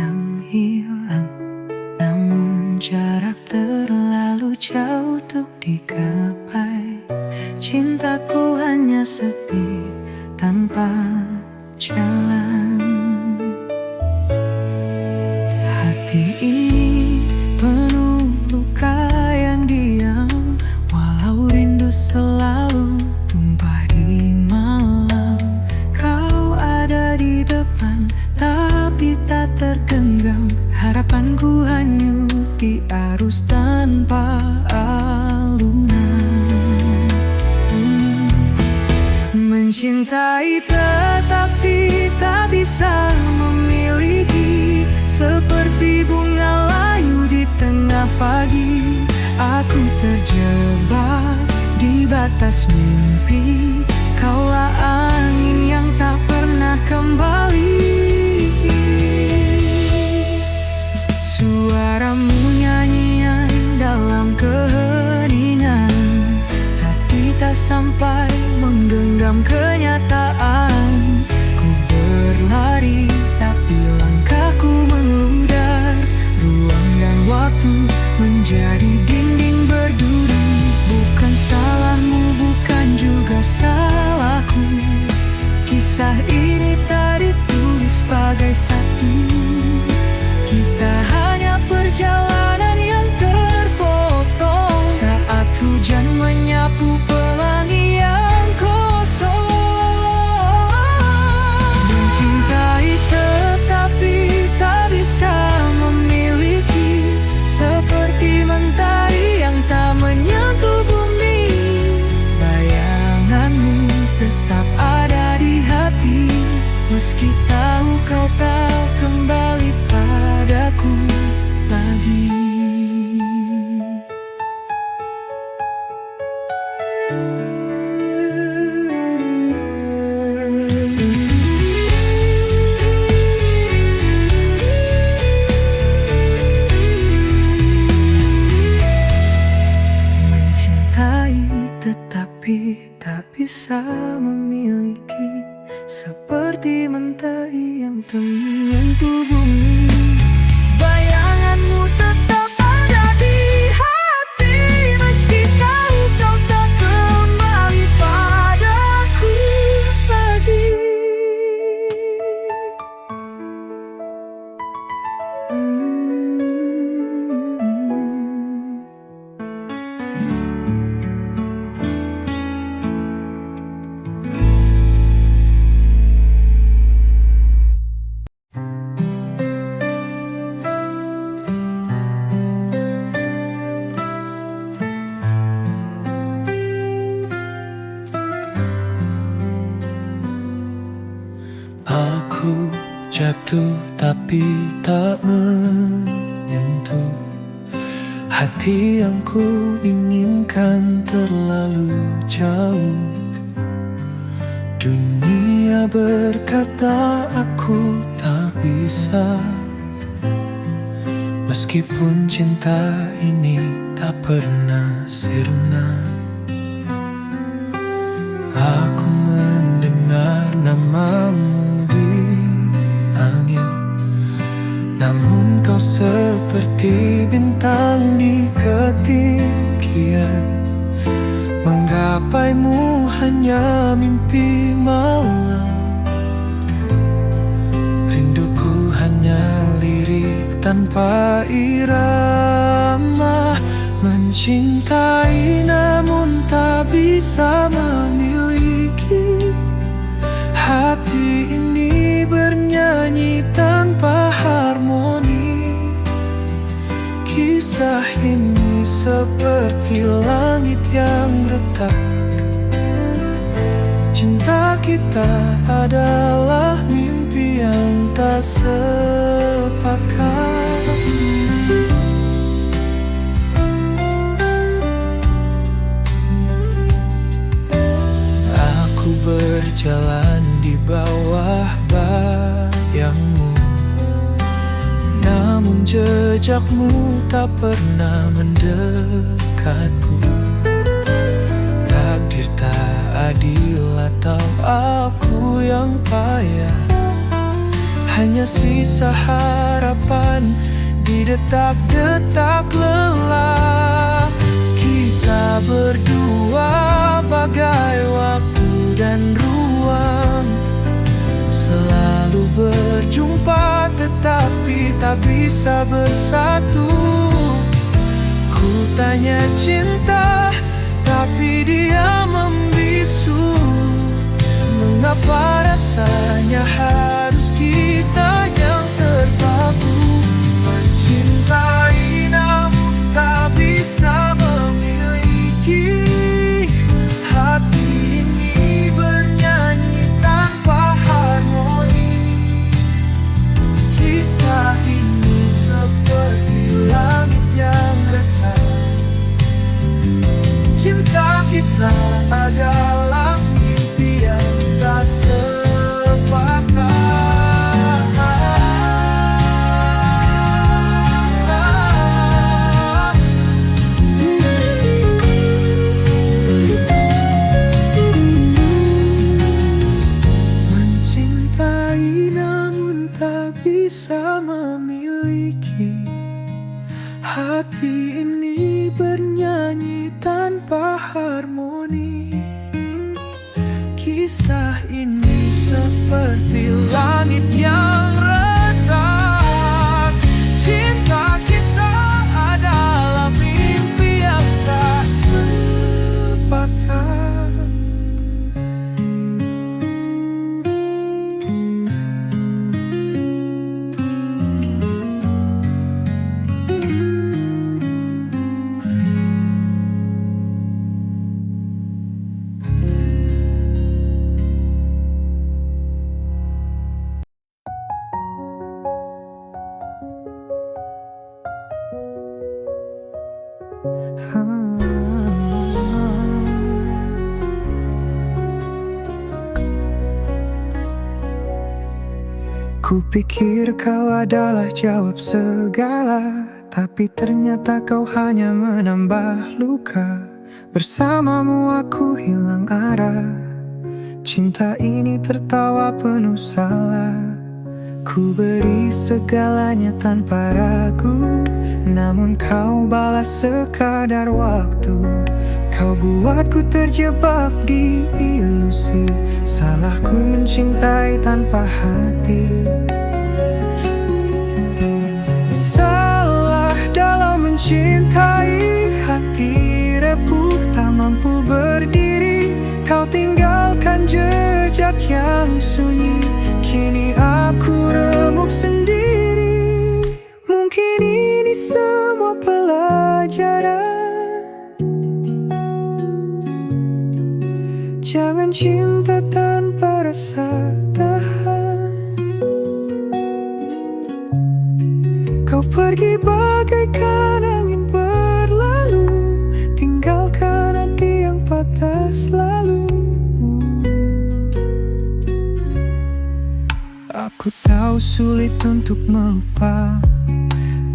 yang hilang, namun jarak terlalu jauh untuk digapai. Cintaku hanya sepi tanpa jalan. Hati ini penuh luka yang diam, walau rindu selalu tumpah di malam. Kau ada di depan, tapi tak tergenggam. Harapanku hanyut di arus tanpa alunan. Mencintai tetapi tak bisa memiliki, seperti bunga layu di tengah pagi. Aku terjebak di batas mimpi, kaulah angin yang tak pernah kembali. Suaramu nyanyian dalam keheningan, tapi tak sampai menggenggam kenyataan. Ku berlari tapi langkahku meludar, ruang dan waktu menjadi dinding berduri. Bukan salahmu, bukan juga salahku, kisah ini tak ditulis sebagai satu. Kita hanya perjalanan yang terpotong saat hujan menyapu pelangi yang kosong. Mencintai tetapi tak bisa memiliki, seperti mentari yang tak menyentuh bumi. Bayanganmu tetap ada di hati, meski tahu kau tak kembali padaku lagi. Mencintai tetapi tak bisa memiliki, seperti mentari yang tak menyentuh bumi. Bayanganmu tetap ada di hati, meski tahu kau tak kembali padaku lagi. Aku jatuh tapi tak menyentuh hati yang ku inginkan terlalu jauh. Dunia berkata aku tak bisa, meskipun cinta ini tak pernah sirna. Aku mendengar namamu di angin, namun kau seperti bintang di ketinggian. Menggapaimu hanya mimpi malam, rinduku hanya lirik tanpa irama. Mencintai namun tak bisa memiliki, hati ini bernyanyi tanpa harmoni. Kisah ini seperti langit yang retak, cinta kita adalah mimpi yang tak sepakat. Aku berjalan di bawah bayangmu, namun jejakmu tak pernah mendekatku. Takdir tak adil atau aku yang payah, hanya sisa harap detak-detak lelah. Kita berdua bagai waktu dan ruang, selalu berjumpa tetapi tak bisa bersatu. Ku tanya cinta, tapi dia membisu. Mengapa rasanya harus kita yang terpaku? Mencintai namun tak bisa memiliki. Hati ini bernyanyi tanpa harmoni. Kisah ini seperti langit yang retak. Cinta kita adalah mimpi yang tak sepakat. Mencintai namun tak bisa memiliki. Hati ini bernyanyi tanpa harmoni. Kisah ini seperti langit yang retak. Cinta kita adalah mimpi yang tak sepakat. Kupikir kau adalah jawab segala, tapi ternyata kau hanya menambah luka. Bersamamu aku hilang arah. Cinta ini tertawa penuh salah. Ku beri segalanya tanpa ragu, namun kau balas sekadar waktu. Kau buatku terjebak di ilusi. Salahku mencintai tanpa hati. Salah dalam mencintai, hati repuh tak mampu berdiri. Kau tinggalkan jejak yang sunyi, kini aku remuk sendiri. Mungkin ini semua pelajaran. Jangan cinta tanpa rasa tahan. Kau pergi bagaikan angin berlalu, tinggalkan hati yang patah selalu. Aku tahu sulit untuk melupa,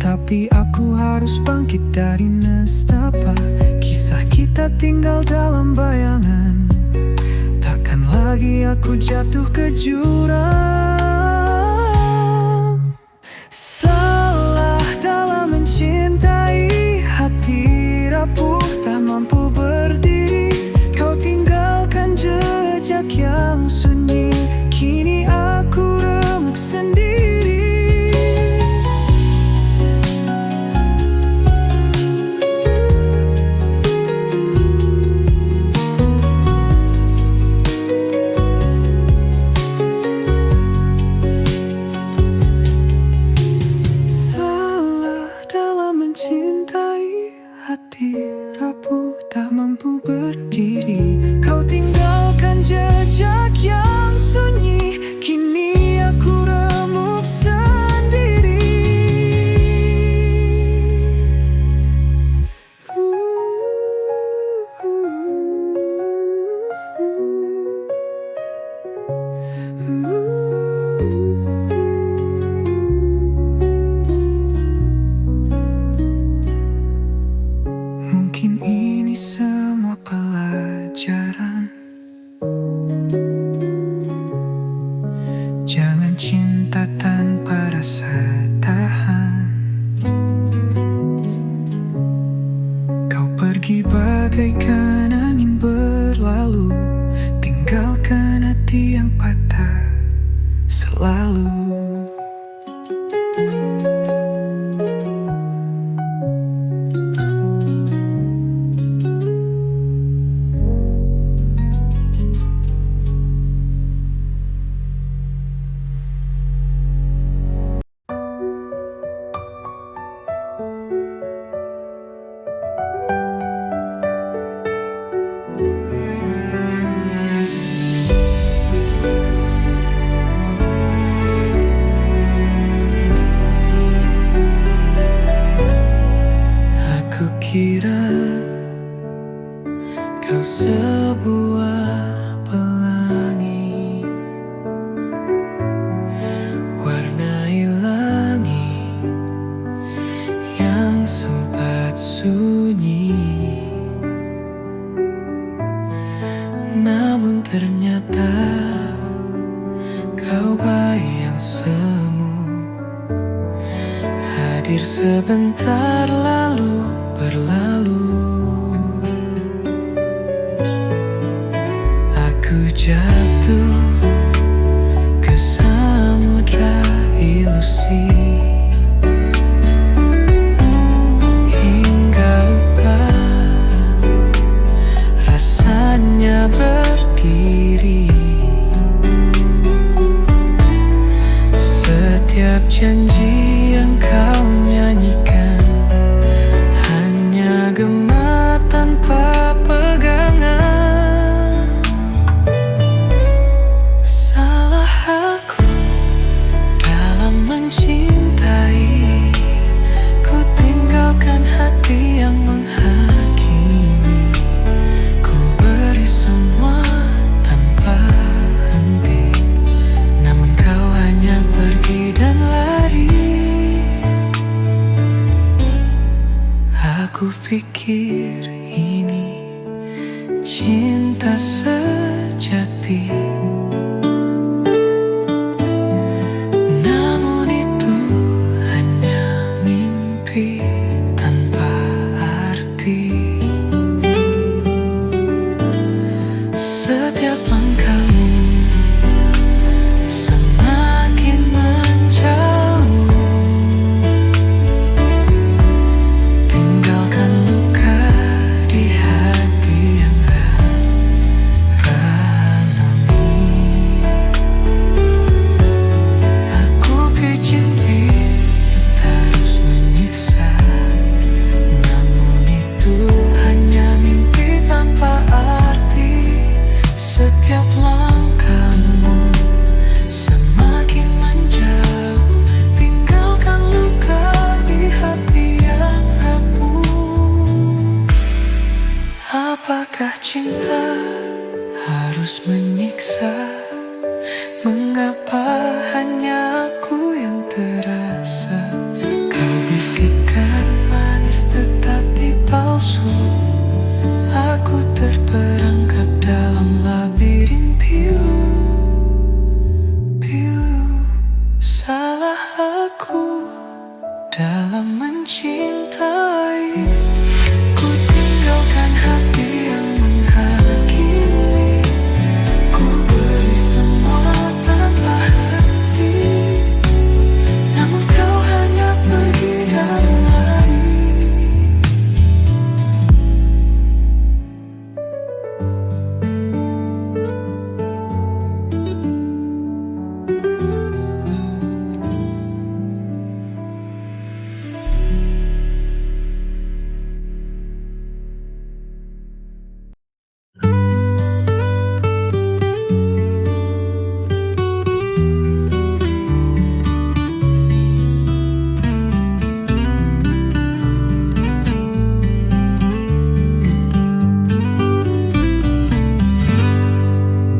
tapi aku harus bangkit dari nestapa. Kisah kita tinggal dalam bayangan, takkan lagi aku jatuh ke jurang. Salah dalam mencintai, hati rapuh tak mampu berdiri. Kau tinggalkan jejak yang sunyi, kini aku remuk sendiri. bagaikan angin berlalu, tinggalkan hati yang patah selalu. Aku kira kau sebuah pelangi, warnai langit yang sempat sunyi. Namun ternyata kau bayang semu, hadir sebentar lalu berlalu. Aku jatuh ke samudra ilusi, hingga lupa rasanya berdiri. Setiap janji yang kau nyanyikan hanya gema tanpa pegangan. Salah aku dalam mencintai, ku tinggalkan hati yang menghakimi. Ku beri semua tanpa henti, namun kau hanya pergi dan lari. Aku pikir ini cinta sejati, namun itu hanya mimpi tanpa arti. Setiap langkahmu semakin menjauh, tinggalkan luka di hati yang ranami. Aku pijit terus menyiksa, namun itu hanya mimpi tanpa arti. Setiap langkahmu semakin menjauh, tinggalkan luka di hati yang rapuh. Apakah cinta harus menyiksa? Mengapa hanya aku yang terasa? Kau bisikan manis tetapi palsu. Aku terperangkap dalam labirin pilu. Salah aku dalam mencintai, ku tinggalkan hati yang menghakimi. Ku beri semua tanpa henti, namun kau hanya pergi dan lari.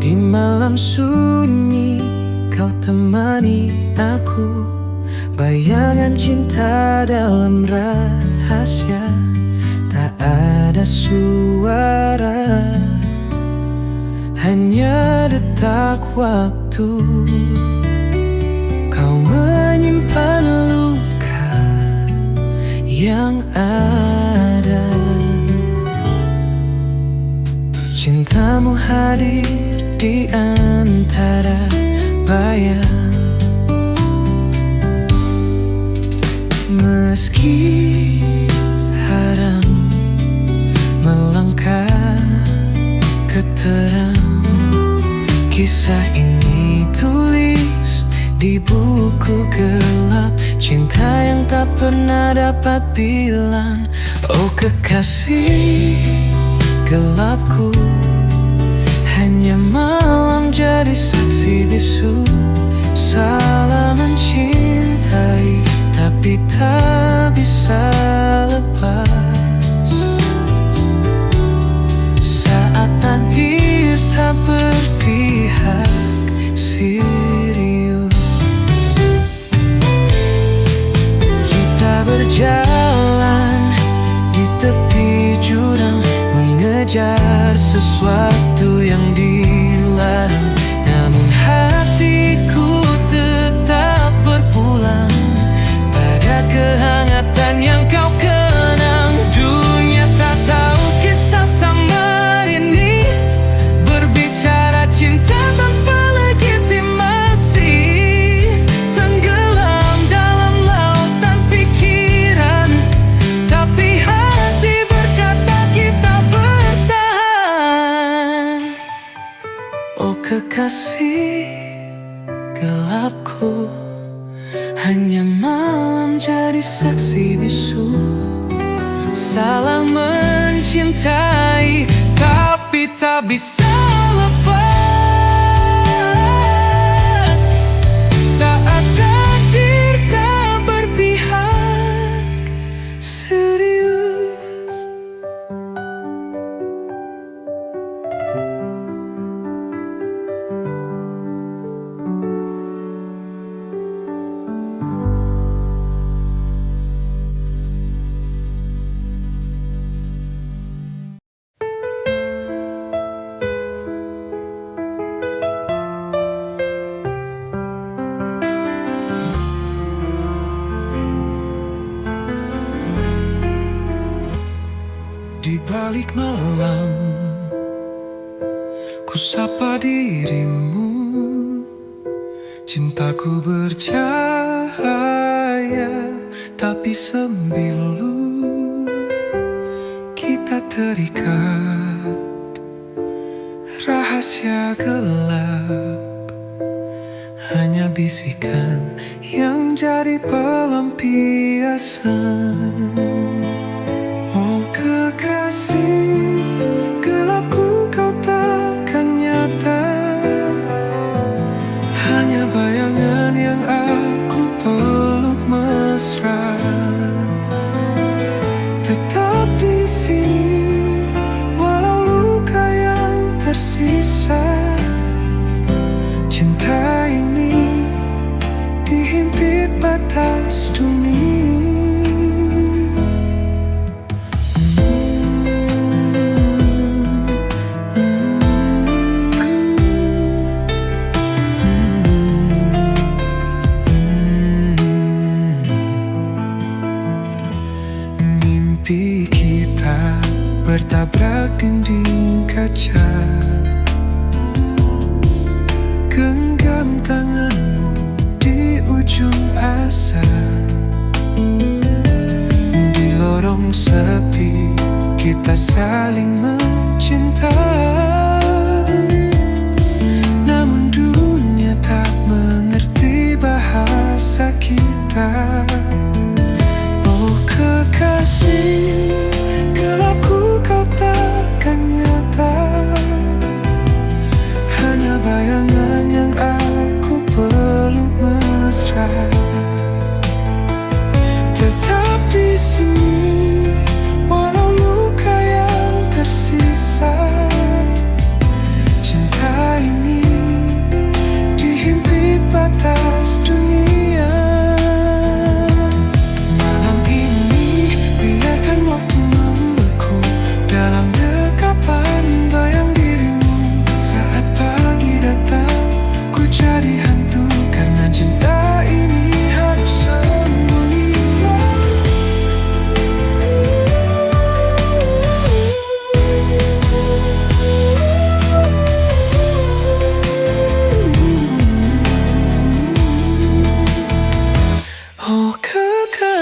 Di malam sunyi kau temani aku, bayangan cinta dalam rahasia. Tak ada suara, hanya detak waktu. Kau menyimpan luka yang ada. Cintamu hadir di antara bayang. Meski haram melangkah keterang, kisah ini tulis di buku gelap. Cinta yang tak pernah dapat bilang. Oh kekasih gelapku, hanya malam jadi saksi bisu. Salah mencintai tapi tak bisa lepas. Saat takdir tak berpihak serius, kita berjalan di tepi jurang, mengejar sesuatu yang dilarang. Namun hatiku tetap berpulang pada kehangatan yang kau kenang. Dunia tak tahu kisah samar ini, berbicara cinta tanpa legitimasi. Tenggelam dalam lautan pikiran, tapi hati berkata kita bertahan. Oh kekasih gelapku, hanya malam jadi saksi bisu. Salah mencintai tapi tak bisa lepas. Saat takdir tak berpihak serius. Di balik malam, ku sapa dirimu. Cintaku bercahaya, tapi sembilu. Kita terikat rahasia gelap, hanya bisikan yang jadi pelampiasan. Oh kekasih gelapku, kau takkan nyata. Hanya bayangan yang aku peluk mesra. Tetap di sini walau luka yang tersisa. Cinta ini dihimpit batas dunia. Mimpi kita bertabrak dinding kaca. Genggam tanganmu di ujung asa. Di lorong sepi kita saling mencinta. Namun dunia tak mengerti bahasa kita. Oh kekasih gelapku, kau takkan nyata. Hanya bayangan yang aku peluk mesra. Tetap di sini walau luka yang tersisa.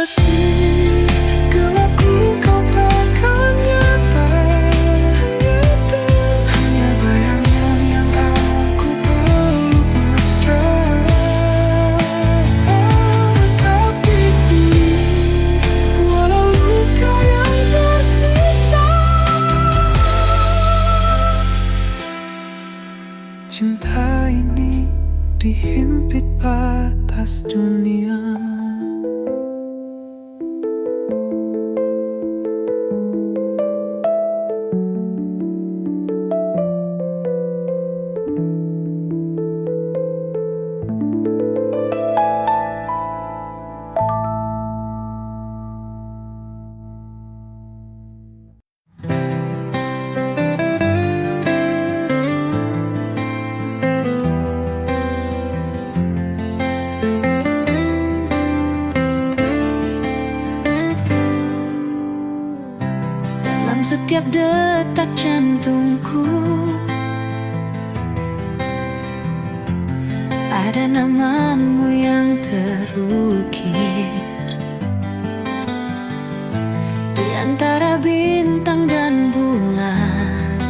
kasih, gelapku kau takkan nyata. Hanya bayangan yang aku peluk mesra. Tetap di sini, walau luka yang tersisa. Cinta ini dihimpit batas dunia. Dalam setiap detak jantungku ada namamu yang terukir di antara bintang dan bulan.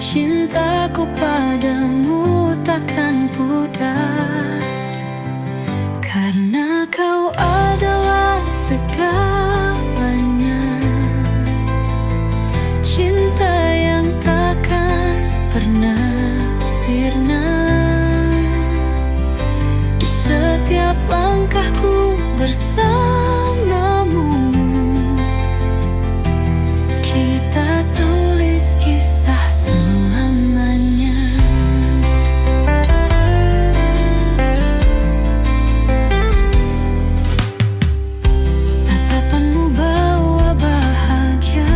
Cintaku padamu takkan pudar, karena kau adalah segalanya. Cinta yang takkan pernah sirna. Di setiap langkahku bersamamu, kita tulis kisah selamanya. Tatapanmu bawa bahagia,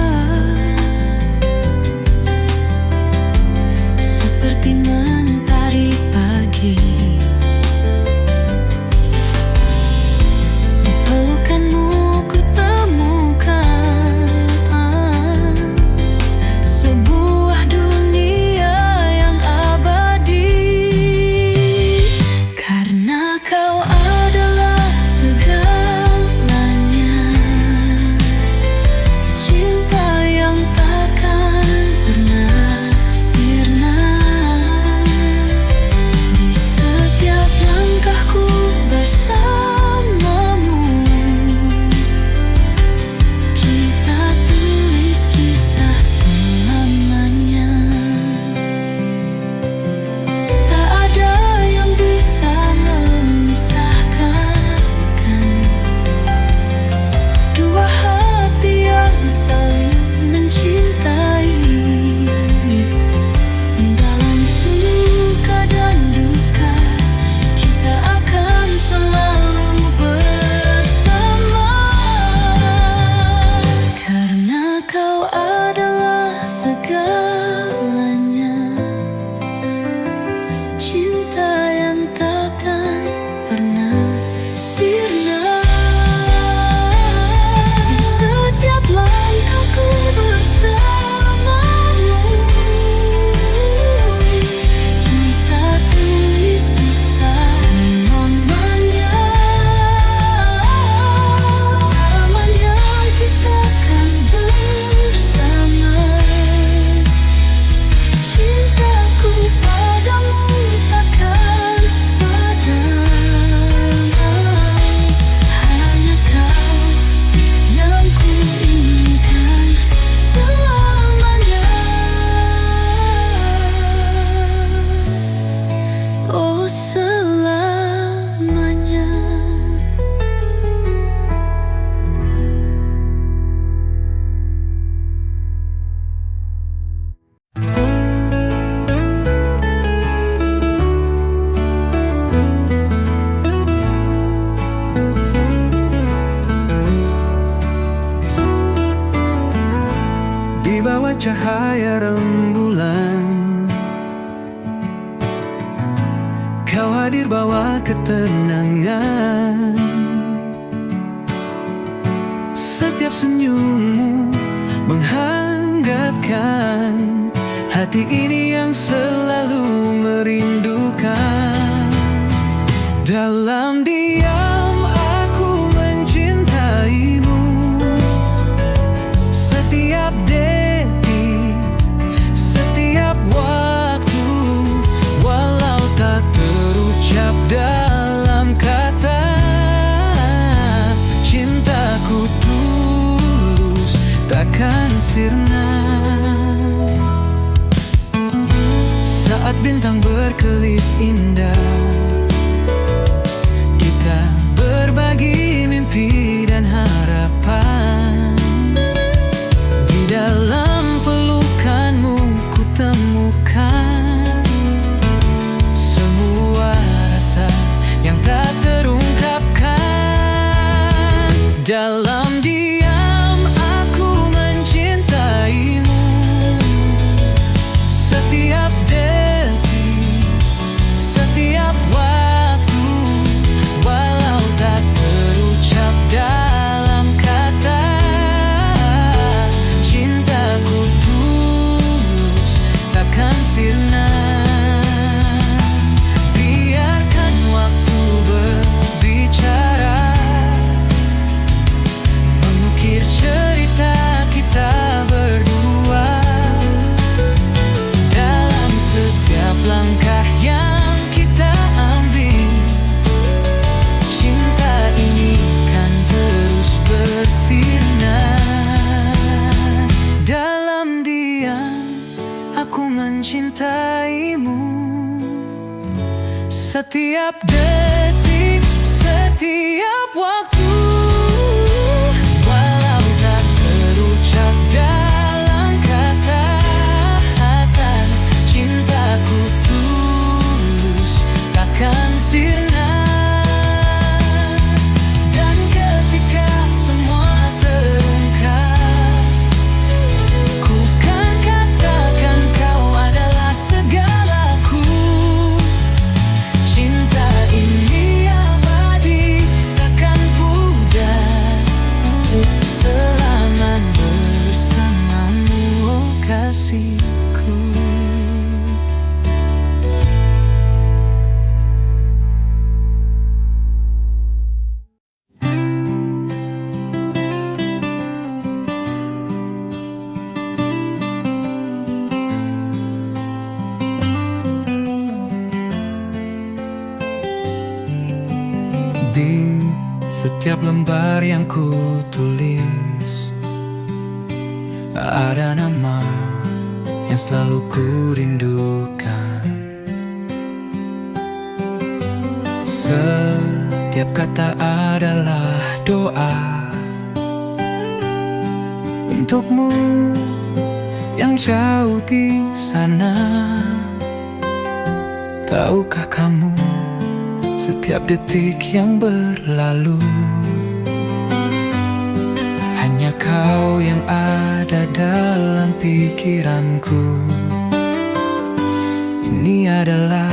seperti mentari pagi. Di pelukanmu ku temukan sebuah dunia yang abadi. Karena kau adalah segalanya. Cinta yang takkan pernah sirna. Di setiap langkahku bersamamu, kita tulis kisah selamanya. Tak ada yang bisa memisahkan dua hati yang saling mencintai. Dalam suka dan duka, kita akan selalu bersama. Karena kau adalah segalanya. Cinta yang takkan pernah sirna. Di setiap langkahku bersamamu, kita tulis kisah selamanya. Selamanya kita akan bersama. Cintaku padamu takkan padam. Hanya kau yang ku inginkan selamanya. Oh, selamanya. Di bawah cahaya rembulan, kau hadir bawa ketenangan. Setiap senyummu menghangatkan hati ini yang selalu merindukan. Dalam diam aku sirna. Saat bintang berkelip indah, kita berbagi mimpi dan harapan. Di dalam pelukanmu ku temukan semua rasa yang tak terungkapkan. Dalam diam aku mencintaimu, setiap detik, setiap waktu, walau tak terucap dalam kata. Cintaku tulus, takkan sirna. Biarkan waktu berbicara, mengukir cerita kita berdua. Dalam setiap langkah yang kita ambil, cinta ini kan terus bersirna. Dalam diam aku mencintaimu, setiap detik, setiap waktu, walau tak terucap dalam kata. Cintaku tulus, takkan sirna. Dan ketika semua terungkap, ku kan katakan kau adalah segalaku. Cinta ini abadi, takkan pudar, selama bersamamu, oh kasihku. Di setiap lembar yang ku tulis, ada nama yang selalu ku rindukan. Setiap kata adalah doa untukmu yang jauh di sana. Tahukah kamu, setiap detik yang berlalu, hanya kau yang ada dalam pikiranku. Ini adalah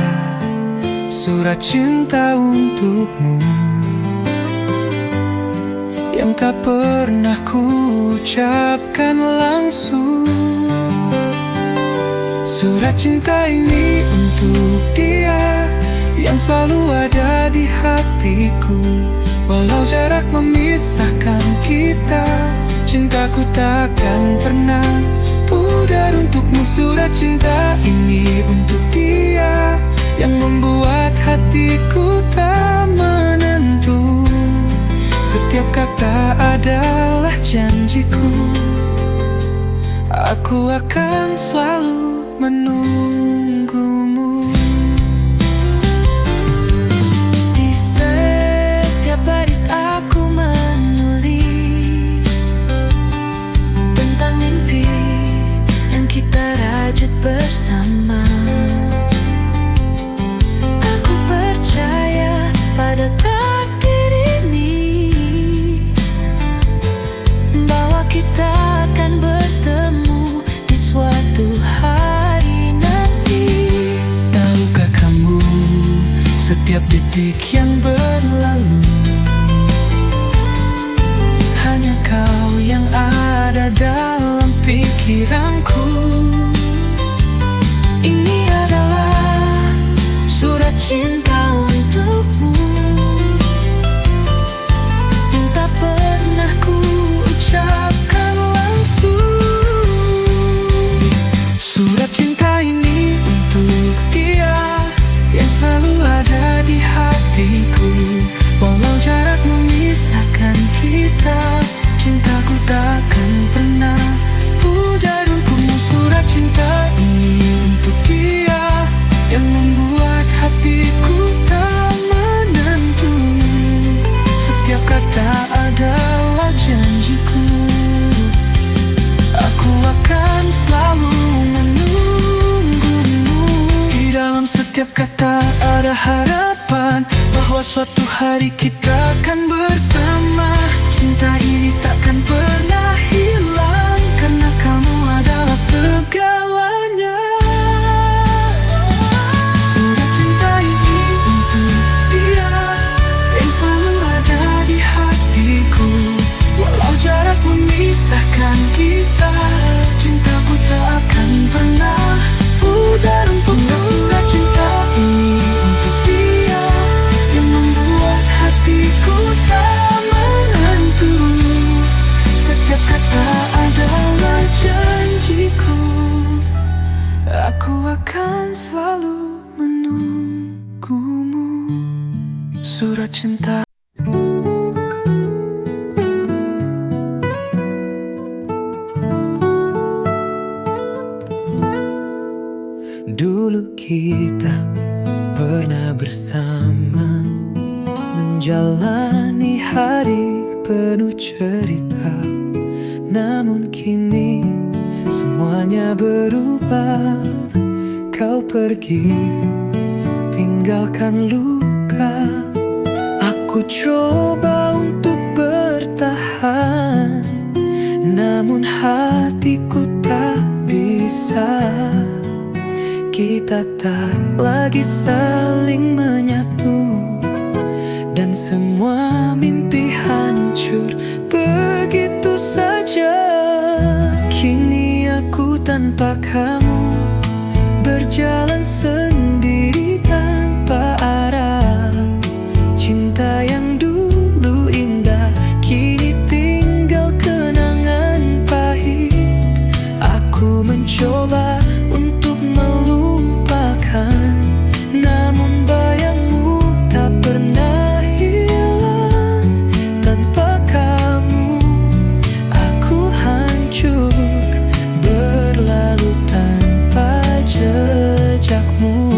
surat cinta untukmu yang tak pernah ku ucapkan langsung. Surat cinta ini untuk dia yang selalu ada di hatiku. Walau jarak memisahkan kita, cintaku takkan pernah pudar untukmu. Surat cinta ini untuk dia yang membuat hatiku tak menentu. Setiap kata adalah janjiku, aku akan selalu menunggumu. Di setiap baris aku menulis tentang mimpi yang kita rajut bersama. Aku percaya pada takdir ini, bahwa kita akan bertemu di suatu hari nanti. Tahukah kamu, setiap detik yang berlalu, hanya kau yang ada dalam pikiranku. Ini adalah surat cinta untukmu yang tak pernah ku ucapkan langsung. Surat cinta ini untuk dia yang selalu ada di hati. harapan bahwa suatu hari kita akan bersama. Cinta ini takkan pernah hilang, karena kamu adalah segalanya. Surat cinta ini untuk dia yang selalu ada di hatiku. Walau jarak memisahkan kita, cintaku tak akan pernah pudar untukmu. Surat cinta ini untuk dia yang membuat hatiku tak menentu. Setiap kata adalah janjiku, aku akan selalu menunggumu. Surat cinta. Dulu kita pernah bersama, menjalani hari penuh cerita. Namun kini semuanya berubah. Kau pergi, tinggalkan luka. Aku coba untuk bertahan, namun hatiku tak bisa. Kita tak lagi saling menyatu, dan semua mimpi hancur begitu saja. Kini aku tanpa kamu, berjalan sendiri tanpa arah. Cinta yang dulu indah kini tinggal kenangan pahit. Aku mencoba untuk melupakan, namun bayangmu tak pernah hilang. Tanpa kamu aku hancur, berlalu tanpa jejakmu.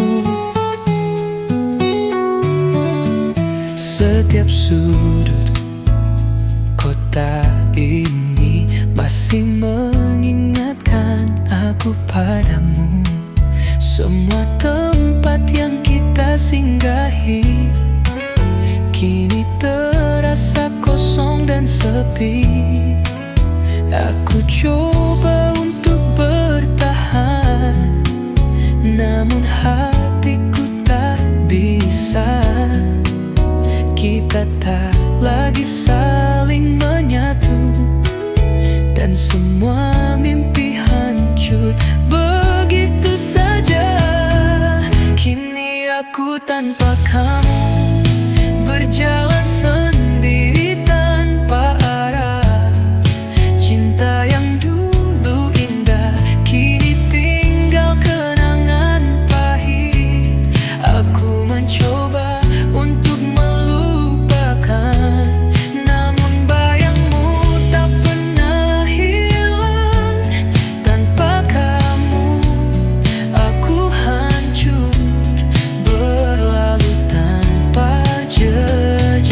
Setiap sudut kota ini masih mengingatkan aku padamu. Semua tempat yang kita singgahi kini terasa kosong dan sepi. Aku coba untuk bertahan, namun hatiku tak bisa. Kita tak lagi saling menyatu, dan semua mimpi hancur begitu saja. Kini aku tanpa kamu, berjalan sendiri tanpa arah. Cinta yang dulu indah kini tinggal kenangan pahit. Aku mencoba untuk melupakan, namun bayangmu tak pernah hilang. Tanpa kamu aku hancur, berlalu tanpa jejak.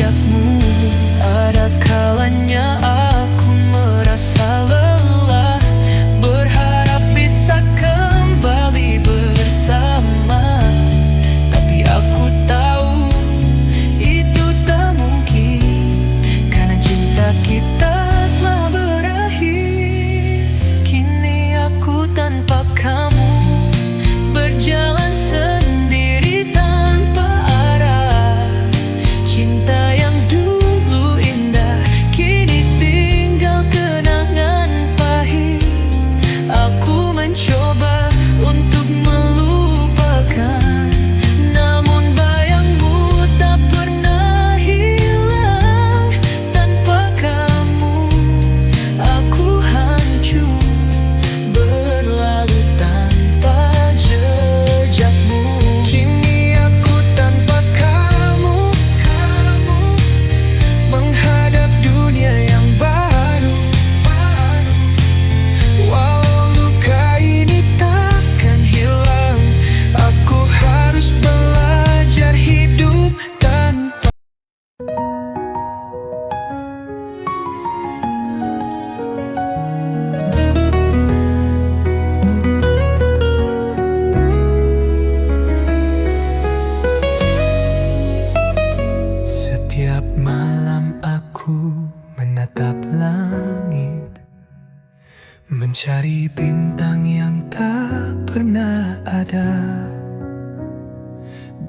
Mencari bintang yang tak pernah ada.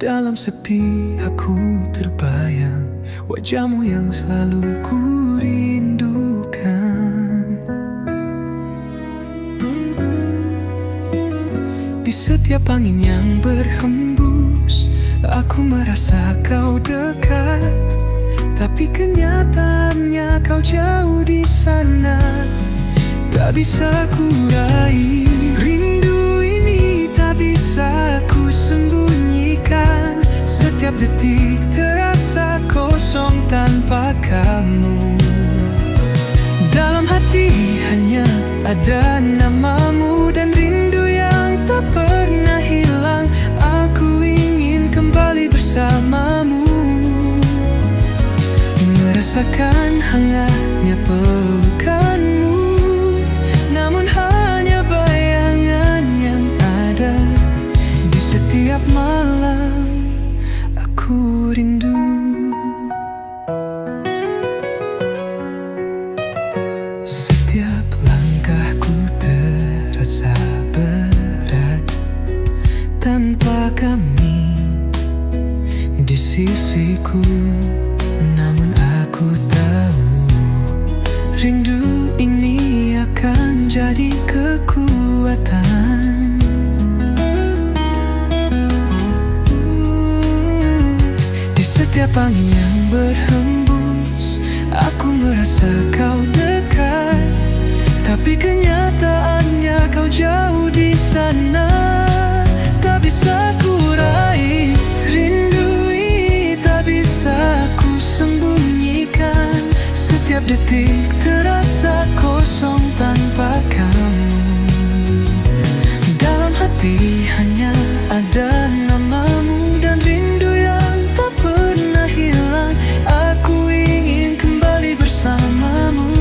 Dalam sepi aku terbayang wajahmu yang selalu ku rindukan. Di setiap angin yang berhembus, aku merasa kau dekat. Tapi kenyataannya kau jauh di sana. Tak bisa ku raih rindu ini, tak bisa ku sembunyikan. Setiap detik terasa kosong tanpa kamu. Dalam hati hanya ada namamu dan rindu yang tak pernah hilang. Aku ingin kembali bersamamu, merasakan hangatnya pelukanmu. Namun hanya bayangan yang ada. Di setiap malam aku rindu. Setiap langkahku terasa berat tanpa kami di sisiku. Namun aku tahu rindu ini akan jadi kekuatan. Di setiap angin yang berhembus, aku merasa kau dekat. Tapi kenyataannya kau jauh di sana. Tak bisa ku raih rindu ini, tak bisa ku sembunyikan. Setiap detik terasa kosong tanpa kamu. Dalam hati hanya ada namamu dan rindu yang tak pernah hilang. Aku ingin kembali bersamamu,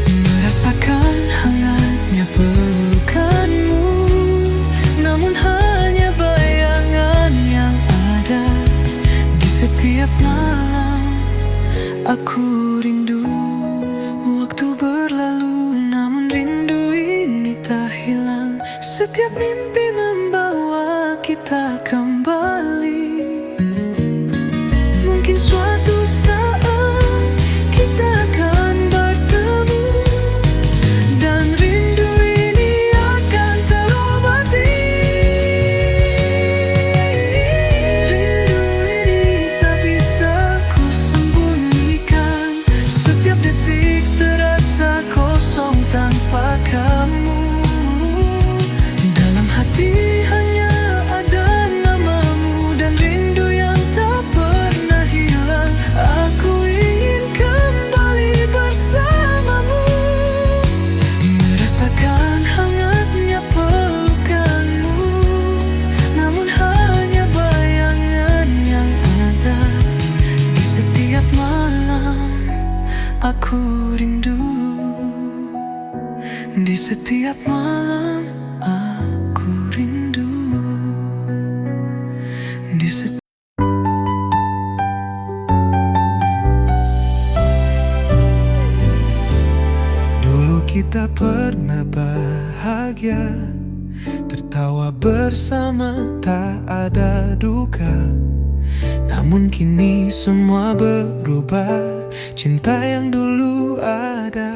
merasakan hangatnya pelukanmu. Namun hanya bayangan yang ada. Di setiap malam aku rindu. Waktu berlalu namun rindu ini tak hilang. Setiap mimpi membawa kita kembali. Mungkin suatu saat kita akan bertemu dan rindu ini akan terobati. Rindu ini tak bisa ku sembunyikan. Setiap detik terasa kosong tanpa kamu. Dalam hati hanya ada namamu dan rindu yang tak pernah hilang. Aku ingin kembali bersamamu, merasakan hangatnya pelukanmu. Namun hanya bayangan yang ada. Di setiap malam aku rindu. Di setiap malam aku rindu. Di setiap Dulu kita pernah bahagia, tertawa bersama tak ada duka. Namun kini semua berubah. Cinta yang dulu ada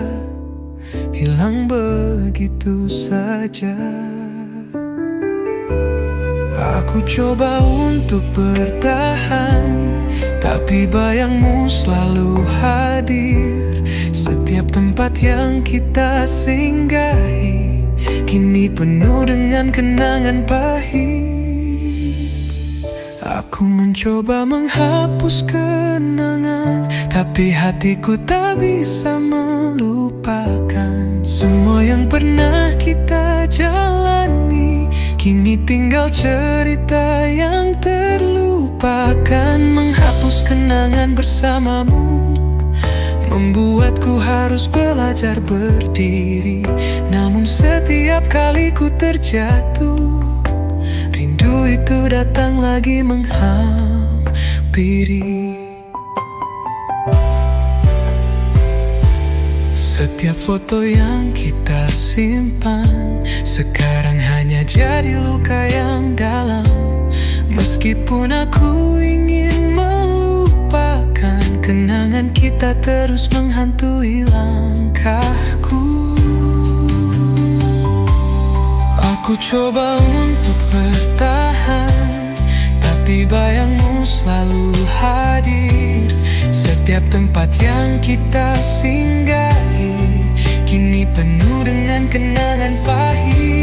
hilang begitu saja. Aku coba untuk bertahan, tapi bayangmu selalu hadir. Setiap tempat yang kita singgahi kini penuh dengan kenangan pahit. Aku mencoba menghapus kenangan, tapi hatiku tak bisa melupakan. Semua yang pernah kita jalani kini tinggal cerita yang terlupakan. Menghapus kenangan bersamamu membuatku harus belajar berdiri. Namun setiap kali ku terjatuh, rindu itu datang lagi menghampiri. Setiap foto yang kita simpan sekarang hanya jadi luka yang dalam. Meskipun aku ingin melupakan, kenangan kita terus menghantui langkahku. Aku coba untuk bertahan, tapi bayangmu selalu hadir. Setiap tempat yang kita singgahi kini penuh dengan kenangan pahit.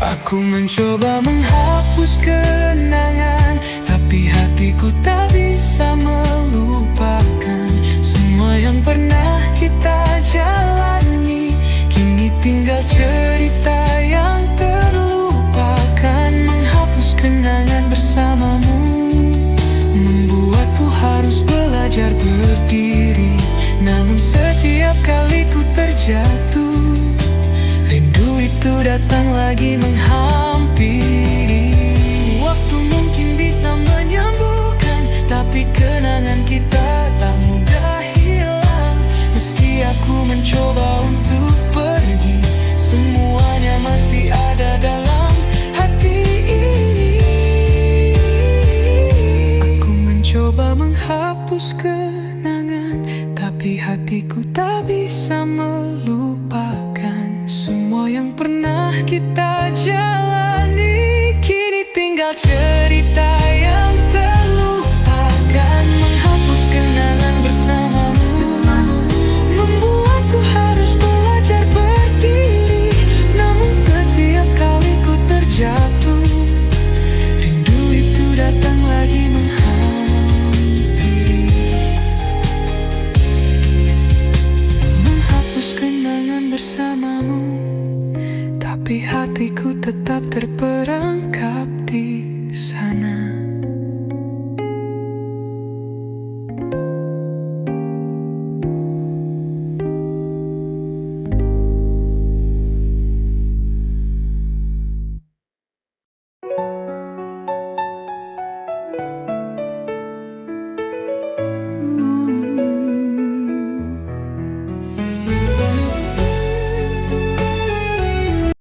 Aku mencoba menghapus kenangan, tapi hatiku tak bisa melupakan. Semua yang pernah kita jalani kini tinggal cerita yang terlupakan. Menghapus kenangan bersamamu membuatku harus belajar berdiri. Namun setiap kali ku terjatuh, rindu itu datang lagi menghampiri. Waktu mungkin bisa menyembuhkan, tapi kenangan kita tak mudah hilang. Meski aku mencoba untuk pergi, semuanya masih ada dalam hati ini. Aku mencoba menghapus kenangan, tapi hatiku tak bisa melupakan. Semua yang pernah kita